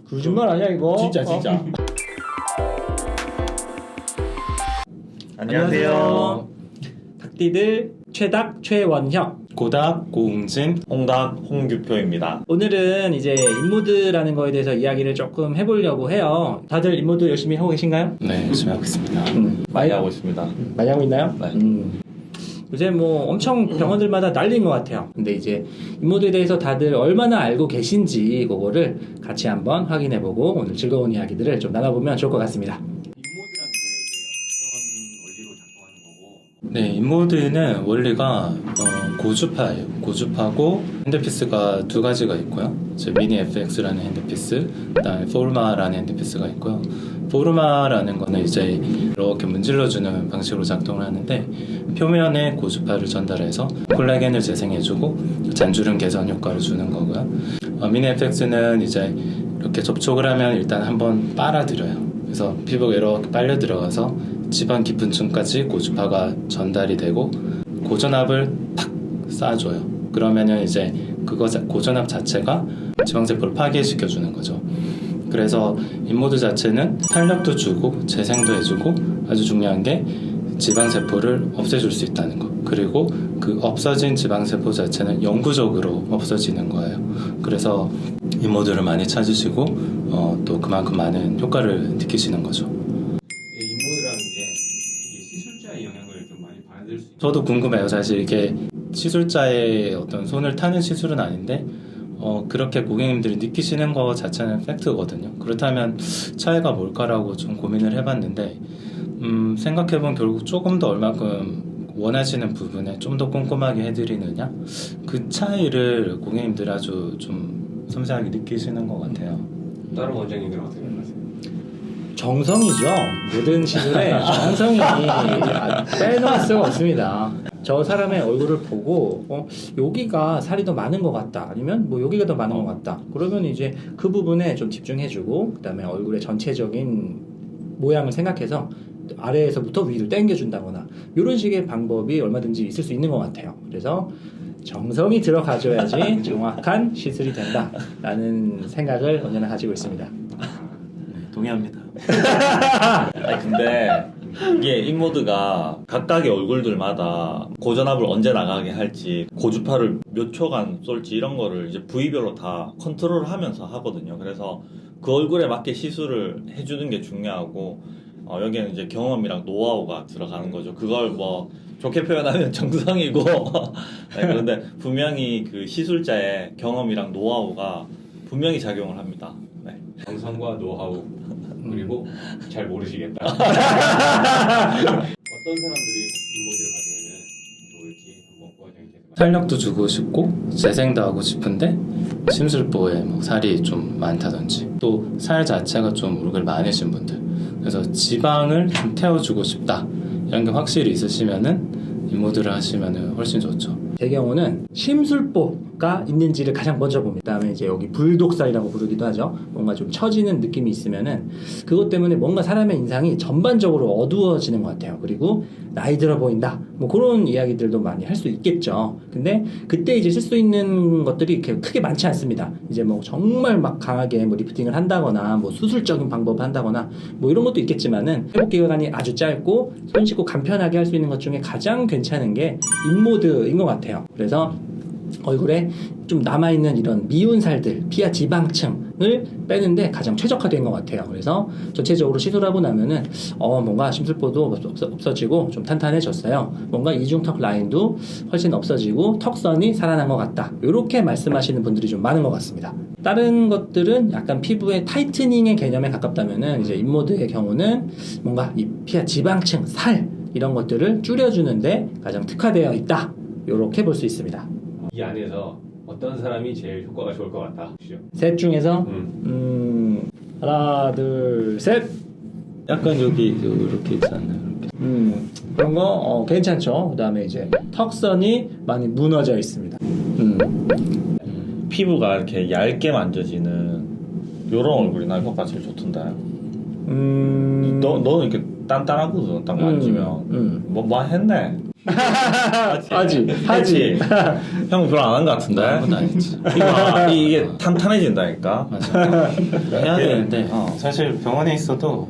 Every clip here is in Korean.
거짓말 아니야 이거? 진짜. 안녕하세요. 닭띠들 최닥 최원혁, 고닥 고웅진, 홍닥 홍규표입니다. 오늘은 이제 인모드라는 거에 대해서 이야기를 조금 해보려고 해요. 다들 인모드 열심히 하고 계신가요? 네 열심히 하고 있습니다. 많이 하고 있습니다. 많이 하고 있나요? 네. 요새 뭐 엄청 병원들마다 난리인 것 같아요. 근데 이제 인모드에 대해서 다들 얼마나 알고 계신지 그거를 같이 한번 확인해보고 오늘 즐거운 이야기들을 좀 나눠보면 좋을 것 같습니다. 네 인모드는 원리가 고주파예요. 고주파고 핸드피스가 두 가지가 있고요. 이제 미니 FX라는 핸드피스, 그다음에 포르마라는 핸드피스가 있고요. 포르마라는 거는 이제 이렇게 문질러주는 방식으로 작동을 하는데 표면에 고주파를 전달해서 콜라겐을 재생해주고 잔주름 개선 효과를 주는 거고요. 미니 FX는 이제 이렇게 접촉을 하면 일단 한번 빨아들여요. 그래서 피부가 이렇게 빨려 들어가서 지방 깊은 층까지 고주파가 전달이 되고 고전압을 탁 쏴줘요. 그러면은 이제 그거 고전압 자체가 지방세포를 파괴시켜 주는 거죠. 그래서 인모드 자체는 탄력도 주고 재생도 해주고 아주 중요한 게 지방세포를 없애줄 수 있다는 거. 그리고 그 없어진 지방세포 자체는 영구적으로 없어지는 거예요. 그래서 인모드를 많이 찾으시고 또 그만큼 많은 효과를 느끼시는 거죠. 인모드라는 게 이게 시술자의 영향을 좀 많이 받을 수 있죠. 저도 궁금해요. 사실 이게 시술자의 어떤 손을 타는 시술은 아닌데 그렇게 고객님들이 느끼시는 거 자체는 팩트거든요. 그렇다면 차이가 뭘까라고 좀 고민을 해봤는데 생각해보면 결국 조금 더 얼마큼 원하시는 부분에 좀 더 꼼꼼하게 해드리느냐 그 차이를 고객님들이 아주 좀 섬세하게 느끼시는 것 같아요. 다른 원장님들은 어떻게 생각하세요? 정성이죠. 모든 시술에 정성이 빼놓을 수가 없습니다. 저 사람의 얼굴을 보고 여기가 살이 더 많은 것 같다, 아니면 뭐 여기가 더 많은 것 같다, 그러면 이제 그 부분에 좀 집중해주고 그 다음에 얼굴의 전체적인 모양을 생각해서 아래에서부터 위로 당겨준다거나 이런 식의 방법이 얼마든지 있을 수 있는 것 같아요. 그래서 정성이 들어가줘야지 정확한 시술이 된다라는 생각을 언제나 가지고 있습니다. 네, 동의합니다. 아니 근데 이게 인모드가 각각의 얼굴들마다 고전압을 언제 나가게 할지, 고주파를 몇 초간 쏠지 이런 거를 이제 부위별로 다 컨트롤하면서 하거든요. 그래서 그 얼굴에 맞게 시술을 해주는 게 중요하고 여기에는 이제 경험이랑 노하우가 들어가는 거죠. 그걸 뭐 좋게 표현하면 정성이고 네, 그런데 분명히 그 시술자의 경험이랑 노하우가 분명히 작용을 합니다. 네. 정성과 노하우 그리고 잘 모르시겠다. 어떤 사람들이 인모드를 받으면 좋을지 한번 원장님께서 탄력도 주고 싶고 재생도 하고 싶은데 심술보에 뭐 살이 좀 많다든지 또 살 자체가 좀 얼굴 많으신 분들, 그래서 지방을 좀 태워주고 싶다 이런 게 확실히 있으시면은 인모드를 하시면은 훨씬 좋죠. 제 경우는 심술보가 있는지를 가장 먼저 봅니다. 그다음에 이제 여기 불독살이라고 부르기도 하죠. 뭔가 좀 처지는 느낌이 있으면은 그것 때문에 뭔가 사람의 인상이 전반적으로 어두워지는 것 같아요. 그리고 나이 들어 보인다, 뭐 그런 이야기들도 많이 할 수 있겠죠. 근데 그때 이제 쓸 수 있는 것들이 이렇게 크게 많지 않습니다. 이제 뭐 정말 막 강하게 뭐 리프팅을 한다거나 뭐 수술적인 방법을 한다거나 뭐 이런 것도 있겠지만은 회복 기간이 아주 짧고 손쉽고 간편하게 할 수 있는 것 중에 가장 괜찮은 게 인모드인 것 같아요. 그래서 얼굴에 좀 남아있는 이런 미운 살들, 피하 지방층을 빼는데 가장 최적화된 것 같아요. 그래서 전체적으로 시술하고 나면은 뭔가 심술보도 없어지고 좀 탄탄해졌어요. 뭔가 이중턱 라인도 훨씬 없어지고 턱선이 살아난 것 같다, 이렇게 말씀하시는 분들이 좀 많은 것 같습니다. 다른 것들은 약간 피부의 타이트닝의 개념에 가깝다면은 이제 인모드의 경우는 뭔가 이 피하 지방층, 살 이런 것들을 줄여주는데 가장 특화되어 있다, 이렇게 볼 수 있습니다. 이 안에서 어떤 사람이 제일 효과가 좋을 것 같다. 셋 중에서 하나 둘 셋. 약간 여기 이렇게 있잖아요. 이렇게. 그런 거 괜찮죠. 그 다음에 이제 턱선이 많이 무너져 있습니다. 피부가 이렇게 얇게 만져지는 요런 얼굴이 난 효과가 제일 좋던데. 너는 이렇게 단단하거든. 딱 만지면 뭐 했네. 하지. 하지. 형 별로 안 한 것 같은데. 아무도 안 했지. 이게 탄탄해진다니까. 맞아. 해야 되는데 어. 사실 병원에 있어도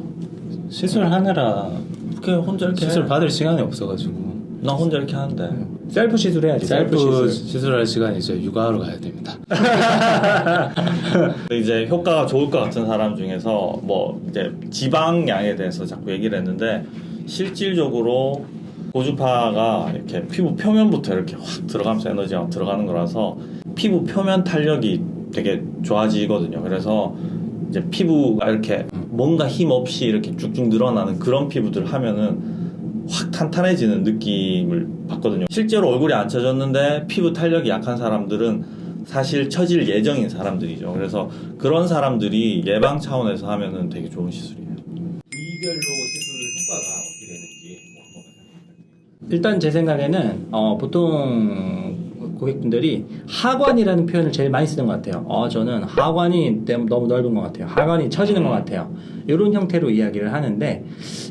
시술하느라 그냥 혼자 이렇게. 시술 받을 시간이 없어가지고 나 혼자 이렇게 하는데. 셀프 시술해야지. 셀프 시술할 시간이 이제 육아하러 가야 됩니다. 이제 효과가 좋을 것 같은 사람 중에서 뭐 이제 지방량에 대해서 자꾸 얘기를 했는데 실질적으로 고주파가 이렇게 피부 표면부터 이렇게 확 들어가면서 에너지가 들어가는 거라서 피부 표면 탄력이 되게 좋아지거든요. 그래서 이제 피부가 이렇게 뭔가 힘 없이 이렇게 쭉쭉 늘어나는 그런 피부들 하면은 확 탄탄해지는 느낌을 받거든요. 실제로 얼굴이 안 처졌는데 피부 탄력이 약한 사람들은 사실 처질 예정인 사람들이죠. 그래서 그런 사람들이 예방 차원에서 하면은 되게 좋은 시술이에요. 부위별로 시술 효과가 어떻게 되는지 뭐 한번 말씀해 주세요. 일단 제 생각에는 보통 고객분들이 하관이라는 표현을 제일 많이 쓰는 것 같아요. 저는 하관이 너무 넓은 것 같아요. 하관이 처지는 것 같아요. 이런 형태로 이야기를 하는데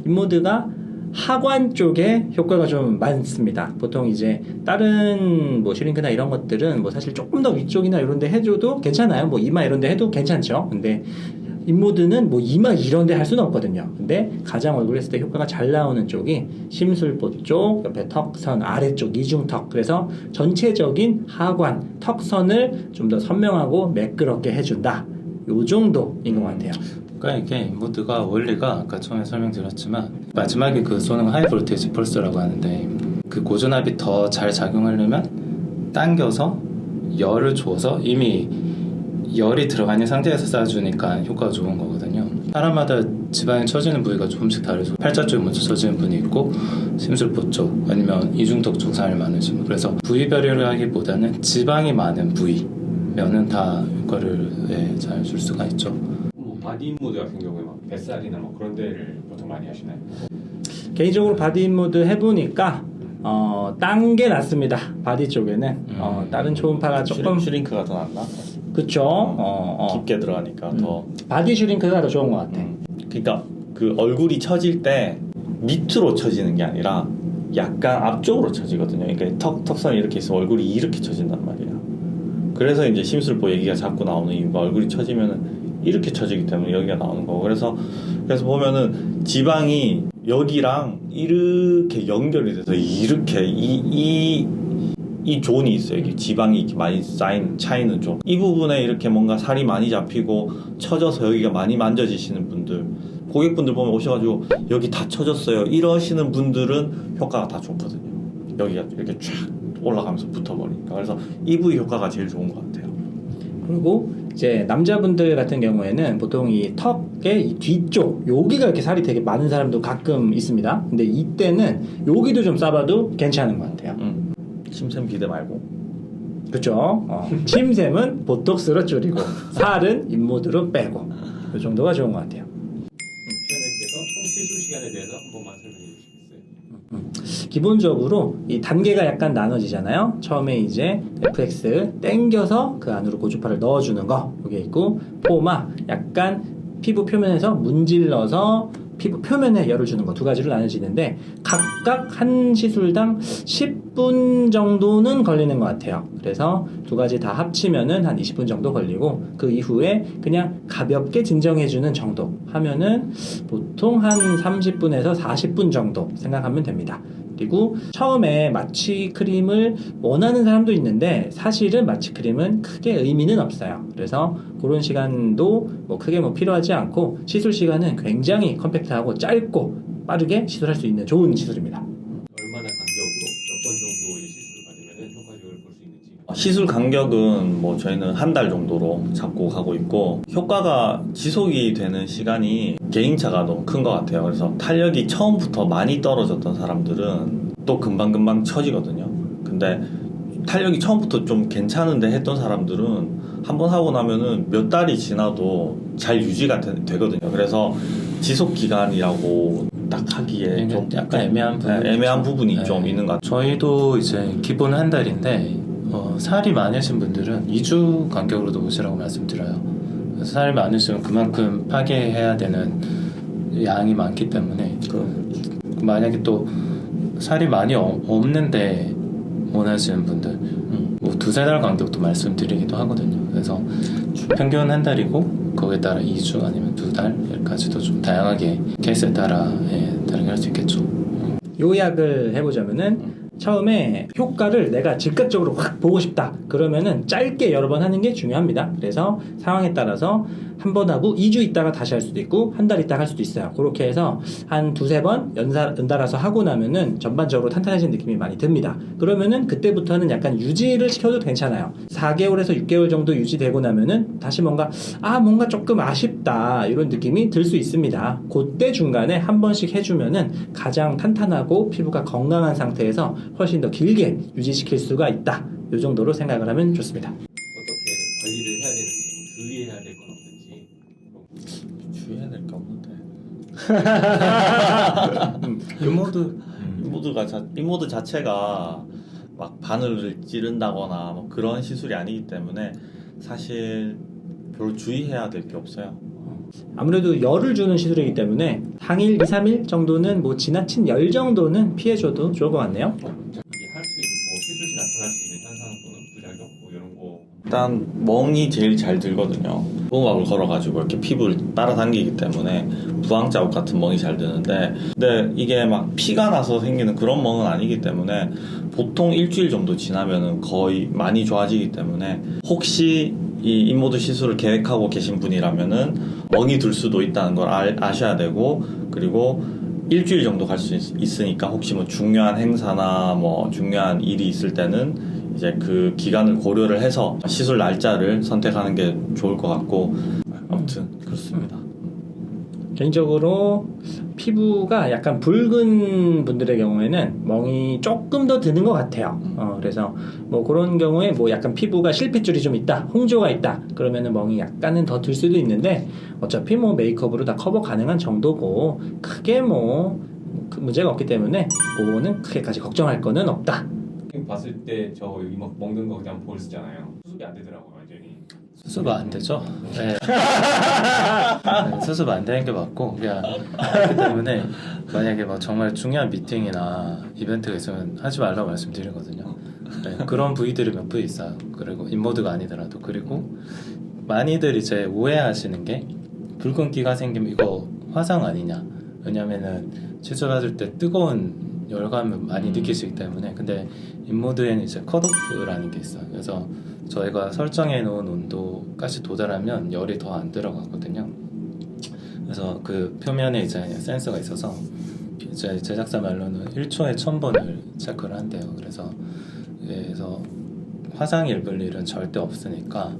인모드가 하관 쪽에 효과가 좀 많습니다. 보통 이제 다른 뭐 슈링크나 이런 것들은 뭐 사실 조금 더 위쪽이나 이런 데 해줘도 괜찮아요. 뭐 이마 이런 데 해도 괜찮죠. 근데 인모드는 뭐 이마 이런 데 할 수는 없거든요. 근데 가장 얼굴에 했을 때 효과가 잘 나오는 쪽이 심술보 쪽, 옆에 턱선, 아래쪽, 이중턱. 그래서 전체적인 하관, 턱선을 좀 더 선명하고 매끄럽게 해준다. 요 정도인 것 같아요. 그러니까 이게 인모드가 원리가 아까 처음에 설명드렸지만 마지막에 그 쏘는 하이 볼테이지 펄스라고 하는데 그 고전압이 더 잘 작용하려면 당겨서 열을 줘서 이미 열이 들어가 있는 상태에서 쏴주니까 효과가 좋은 거거든요. 사람마다 지방이 처지는 부위가 조금씩 다르죠. 팔자 쪽이 먼저 처지는 분이 있고 심술보 쪽 아니면 이중턱 쪽 살이 많으신. 그래서 부위별이라 하기보다는 지방이 많은 부위면은 다 효과를 잘 줄 수가 있죠. 뭐 바디 모드 같은 경우에 막 뱃살이나 뭐 그런 데를 보통 많이 하시나요? 개인적으로 바디 인모드 해보니까 딴 게 낫습니다. 바디 쪽에는 다른 초음파가 조금 슈링크가 더 낫나? 그쵸. 깊게 들어가니까 더. 바디 슈링크가 더 좋은 것 같아. 그러니까 그 얼굴이 처질 때 밑으로 처지는 게 아니라 약간 앞쪽으로 처지거든요. 그러니까 턱선이 이렇게 있으면 얼굴이 이렇게 처진단 말이에요. 그래서 이제 심술보 얘기가 자꾸 나오는 이유가 얼굴이 처지면은 이렇게 처지기 때문에 여기가 나오는 거고. 그래서 보면은 지방이 여기랑 이렇게 연결이 돼서 이렇게 이 존이 있어요. 이게 지방이 이렇게 많이 차이는 쪽. 이 부분에 이렇게 뭔가 살이 많이 잡히고 처져서 여기가 많이 만져지시는 분들, 고객분들 보면 오셔가지고 여기 다 처졌어요 이러시는 분들은 효과가 다 좋거든요. 여기가 이렇게 쫙 올라가면서 붙어버리니까. 그래서 이 부위 효과가 제일 좋은 것 같아요. 그리고 이제 남자분들 같은 경우에는 보통 이 턱의 이 뒤쪽 여기가 이렇게 살이 되게 많은 사람도 가끔 있습니다. 근데 이때는 여기도 좀 싸봐도 괜찮은 것 같아요. 침샘 기대 말고. 그렇죠. 침샘은 보톡스로 줄이고 살은 인모드로 빼고 이 정도가 좋은 것 같아요. 최원장님께서 총 시술 시간에 대해서 한 번만 설명해 주시겠어요? 기본적으로 이 단계가 약간 나눠지잖아요. 처음에 이제 FX 땡겨서 그 안으로 고주파를 넣어주는 거 이게 있고, 포마 약간 피부 표면에서 문질러서 피부 표면에 열을 주는 거 두 가지로 나눠지는데 각각 한 시술당 10분 정도는 걸리는 것 같아요. 그래서 두 가지 다 합치면은 한 20분 정도 걸리고 그 이후에 그냥 가볍게 진정해주는 정도 하면은 보통 한 30분에서 40분 정도 생각하면 됩니다. 그리고 처음에 마취 크림을 원하는 사람도 있는데 사실은 마취 크림은 크게 의미는 없어요. 그래서 그런 시간도 뭐 크게 뭐 필요하지 않고 시술 시간은 굉장히 컴팩트하고 짧고 빠르게 시술할 수 있는 좋은 시술입니다. 얼마나 간격으로 몇 번 정도의 시술을 받으면 효과적을 볼 수 있는지. 시술 간격은 뭐 저희는 한 달 정도로 잡고 가고 있고, 효과가 지속이 되는 시간이 개인차가 너무 큰 것 같아요. 그래서 탄력이 처음부터 많이 떨어졌던 사람들은 또 금방금방 처지거든요. 근데 탄력이 처음부터 좀 괜찮은데 했던 사람들은 한번 하고 나면은 몇 달이 지나도 잘 유지가 되거든요. 그래서 지속 기간이라고 딱 하기에 좀 약간 애매한 부분이, 애매한 부분이 좀 있는 것 같아요. 저희도 이제 기본 한 달인데 살이 많으신 분들은 2주 간격으로도 오시라고 말씀드려요. 그래서 살이 많으시면 그만큼 파괴해야 되는 양이 많기 때문에 만약에 또 살이 많이 없는데 원하시는 분들 뭐 2-3달 간격도 말씀드리기도 하거든요. 그래서 평균 한 달이고 거기에 따라 2주 아니면 2달까지도 좀 다양하게 케이스에 따라 다르게 할 수 있겠죠. 요약을 해보자면은 처음에 효과를 내가 즉각적으로 확 보고 싶다 그러면은 짧게 여러 번 하는 게 중요합니다. 그래서 상황에 따라서 한 번 하고 2주 있다가 다시 할 수도 있고 한 달 있다가 할 수도 있어요. 그렇게 해서 한 2-3번 연달아서 하고 나면은 전반적으로 탄탄해진 느낌이 많이 듭니다. 그러면은 그때부터는 약간 유지를 시켜도 괜찮아요. 4개월에서 6개월 정도 유지되고 나면은 다시 뭔가 조금 아쉽다 이런 느낌이 들 수 있습니다. 그때 중간에 한 번씩 해주면은 가장 탄탄하고 피부가 건강한 상태에서 훨씬 더 길게 유지시킬 수가 있다. 이 정도로 생각을 하면 좋습니다. 어떻게 관리를 해야 되는지, 주의해야 될 건 없는지. 주의해야 될 게 없는데. 인모드 자체가 막 바늘을 찌른다거나 뭐 그런 시술이 아니기 때문에 사실 별로 주의해야 될 게 없어요. 아무래도 열을 주는 시술이기 때문에 당일 2-3일 정도는 뭐 지나친 열 정도는 피해줘도 좋을 것 같네요. 이게 할 수 있는 뭐 시술시 나타날 수 있는 현상 또는 부작용 뭐 이런 거. 일단 멍이 제일 잘 들거든요. 부엉압을 걸어가지고 이렇게 피부를 따라당기기 때문에 부항 자국 같은 멍이 잘 드는데, 근데 이게 막 피가 나서 생기는 그런 멍은 아니기 때문에 보통 일주일 정도 지나면은 거의 많이 좋아지기 때문에 혹시 이 인모드 시술을 계획하고 계신 분이라면은 멍이 들 수도 있다는 걸 아셔야 되고, 그리고 일주일 정도 갈 수 있으니까 혹시 뭐 중요한 행사나 뭐 중요한 일이 있을 때는 이제 그 기간을 고려를 해서 시술 날짜를 선택하는 게 좋을 것 같고, 아무튼 그렇습니다. 개인적으로 피부가 약간 붉은 분들의 경우에는 멍이 조금 더 드는 것 같아요. 그래서 뭐 그런 경우에 뭐 약간 피부가 실핏줄이 좀 있다, 홍조가 있다, 그러면은 멍이 약간은 더 들 수도 있는데 어차피 뭐 메이크업으로 다 커버 가능한 정도고 크게 뭐 문제가 없기 때문에 그거는 크게까지 걱정할 거는 없다. 봤을 때 저 여기 막 먹는 거 그냥 볼 쓰잖아요. 수습이 안 되더라고요, 완전히. 수습 안 되죠? 네. 네, 수습 안 되는 게 맞고, 그냥 그렇기 때문에 만약에 뭐 정말 중요한 미팅이나 이벤트가 있으면 하지 말라고 말씀드리거든요. 네, 그런 부위들이 몇 부위 있어요. 그리고 인모드가 아니더라도. 그리고 많이들 이제 오해하시는 게 붉은기가 생기면 이거 화상 아니냐. 왜냐면은 시술받을 때 뜨거운 열감을 많이 느끼시기 때문에. 근데 인모드에는 이제 컷오프라는 게 있어요. 그래서 저희가 설정해 놓은 온도까지 도달하면 열이 더 안 들어가거든요. 그래서 그 표면에 이제 센서가 있어서 이제 제작사 말로는 1초에 1000번을 체크를 한대요. 그래서 화상 입을 일은 절대 없으니까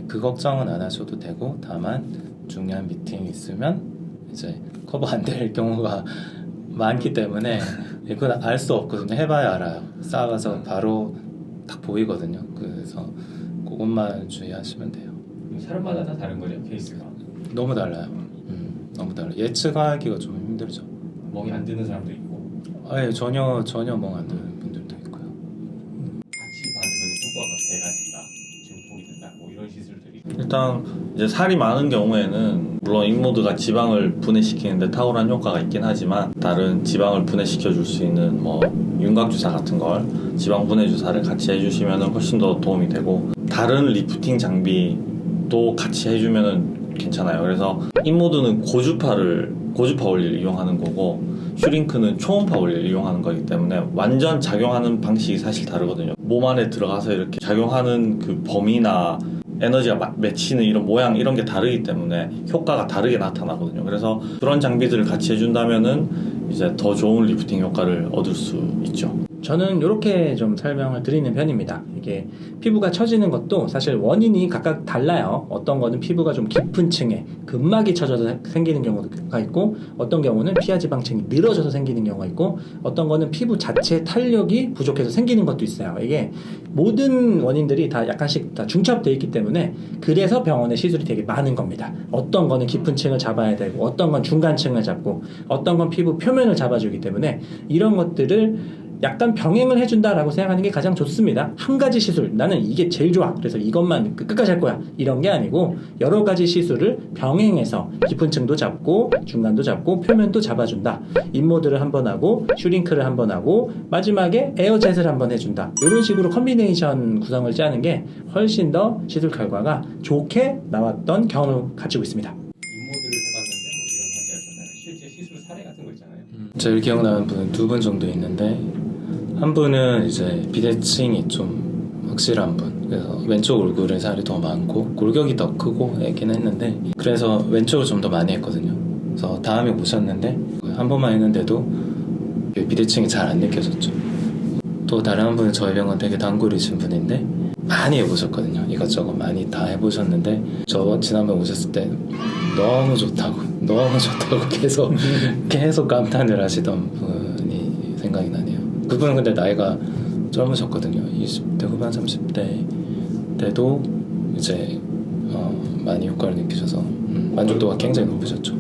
그 걱정은 안 하셔도 되고, 다만 중요한 미팅이 있으면 이제 커버 안 될 경우가 많기 때문에 이건 알 수 없거든요. 해봐야 알아요. 쌓아서 바로 딱 보이거든요. 그래서 그것만 주의하시면 돼요. 사람마다 다 다른 거죠, 케이스가. 너무 달라요. 너무 달라요. 예측하기가 좀 힘들죠. 멍이 안 드는 사람도 있고 아예 전혀 멍 안 드는 분들도 있고요. 같이 받으면 효과가 배가 된다, 증폭이 된다, 뭐 이런 시술들이. 일단 이제 살이 많은 경우에는 물론 인모드가 지방을 분해시키는데 탁월한 효과가 있긴 하지만, 다른 지방을 분해시켜 줄 수 있는 뭐 윤곽 주사 같은 걸, 지방 분해 주사를 같이 해주시면 훨씬 더 도움이 되고, 다른 리프팅 장비도 같이 해주면 괜찮아요. 그래서 인모드는 고주파 원리를 이용하는 거고, 슈링크는 초음파 원리를 이용하는 거기 때문에 완전 작용하는 방식이 사실 다르거든요. 몸 안에 들어가서 이렇게 작용하는 그 범위나 에너지가 맺히는 이런 모양, 이런 게 다르기 때문에 효과가 다르게 나타나거든요. 그래서 그런 장비들을 같이 해준다면은 이제 더 좋은 리프팅 효과를 얻을 수 있죠. 저는 이렇게 좀 설명을 드리는 편입니다. 이게 피부가 처지는 것도 사실 원인이 각각 달라요. 어떤 거는 피부가 좀 깊은 층에 근막이 처져서 생기는 경우가 있고, 어떤 경우는 피하지방층이 늘어져서 생기는 경우가 있고, 어떤 거는 피부 자체 탄력이 부족해서 생기는 것도 있어요. 이게 모든 원인들이 다 약간씩 다 중첩되어 있기 때문에 그래서 병원에 시술이 되게 많은 겁니다. 어떤 거는 깊은 층을 잡아야 되고, 어떤 건 중간층을 잡고, 어떤 건 피부 표면을 잡아주기 때문에 이런 것들을 약간 병행을 해준다라고 생각하는 게 가장 좋습니다. 한 가지 시술, 나는 이게 제일 좋아. 그래서 이것만 끝까지 할 거야. 이런 게 아니고 여러 가지 시술을 병행해서 깊은 층도 잡고 중간도 잡고 표면도 잡아준다. 인모드를 한번 하고 슈링크를 한번 하고 마지막에 에어젯을 한번 해준다. 이런 식으로 컨비네이션 구성을 짜는 게 훨씬 더 시술 결과가 좋게 나왔던 경험을 가지고 있습니다. 인모드를 해봤는데 뭐 이런 환자가 있었나요? 실제 시술 사례 같은 거 있잖아요. 제일 기억나는 분은 2분 정도 있는데 한 분은 이제 비대칭이 좀 확실한 분, 그래서 왼쪽 얼굴에 살이 더 많고 골격이 더 크고 애긴 했는데 그래서 왼쪽을 좀 더 많이 했거든요. 그래서 다음에 오셨는데 한 번만 했는데도 비대칭이 잘 안 느껴졌죠. 또 다른 한 분은 저희 병원 되게 단골이신 분인데 많이 해보셨거든요. 이것저것 많이 다 해보셨는데 저 지난번 오셨을 때 너무 좋다고 계속 감탄을 하시던 분이 생각이 나네요. 그분은 근데 나이가 젊으셨거든요. 20대 후반 30대 때도 이제 많이 효과를 느끼셔서 만족도가 굉장히 높으셨죠.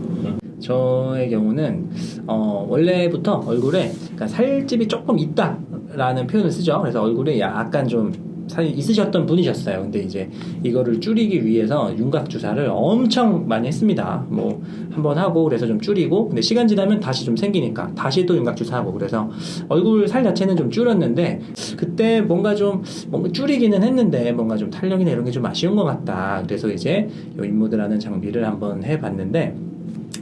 저의 경우는 원래부터 얼굴에 그러니까 살집이 조금 있다라는 표현을 쓰죠. 그래서 얼굴에 약간 좀 살이 있으셨던 분이셨어요. 근데 이제 이거를 줄이기 위해서 윤곽 주사를 엄청 많이 했습니다. 뭐 한번 하고 그래서 좀 줄이고, 근데 시간 지나면 다시 좀 생기니까 다시 또 윤곽 주사하고, 그래서 얼굴 살 자체는 좀 줄었는데 그때 뭔가 줄이기는 했는데 뭔가 좀 탄력이나 이런 게 좀 아쉬운 것 같다. 그래서 이제 이 인모드라는 장비를 한번 해봤는데,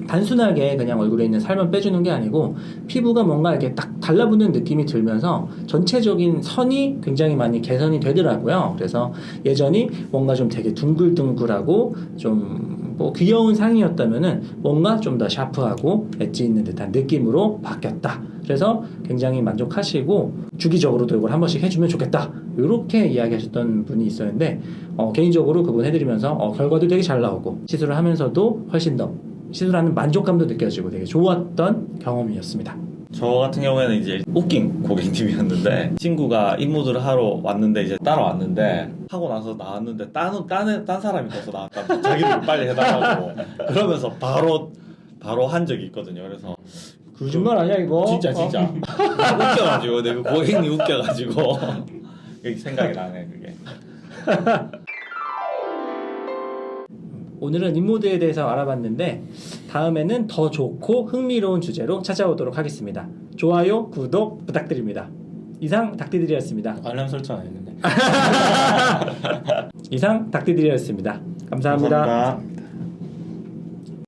단순하게 그냥 얼굴에 있는 살만 빼주는 게 아니고 피부가 뭔가 이렇게 딱 달라붙는 느낌이 들면서 전체적인 선이 굉장히 많이 개선이 되더라고요. 그래서 예전이 뭔가 좀 되게 둥글둥글하고 좀 뭐 귀여운 상이었다면은 뭔가 좀 더 샤프하고 엣지 있는 듯한 느낌으로 바뀌었다. 그래서 굉장히 만족하시고 주기적으로도 이걸 한 번씩 해주면 좋겠다, 이렇게 이야기하셨던 분이 있었는데 개인적으로 그분 해드리면서 결과도 되게 잘 나오고 시술을 하면서도 훨씬 더 시술하는 만족감도 느껴지고 되게 좋았던 경험이었습니다. 저 같은 경우에는 이제 웃긴 고객님이었는데 친구가 인모드를 하러 왔는데 이제 따라왔는데 하고 나서 나왔는데 딴 사람이 더서 나왔다. 자기도 빨리 해달라고 그러면서 바로 한 적이 있거든요. 그래서 거짓말 아니야 이거? 진짜 웃겨가지고 내가 그 고객님 웃겨가지고 그게 생각이 나네 그게. 오늘은 인모드에 대해서 알아봤는데 다음에는 더 좋고 흥미로운 주제로 찾아오도록 하겠습니다. 좋아요, 구독 부탁드립니다. 이상 닥디들이었습니다. 알람 설정 안 했는데. 이상 닥디들이었습니다. 감사합니다. 감사합니다.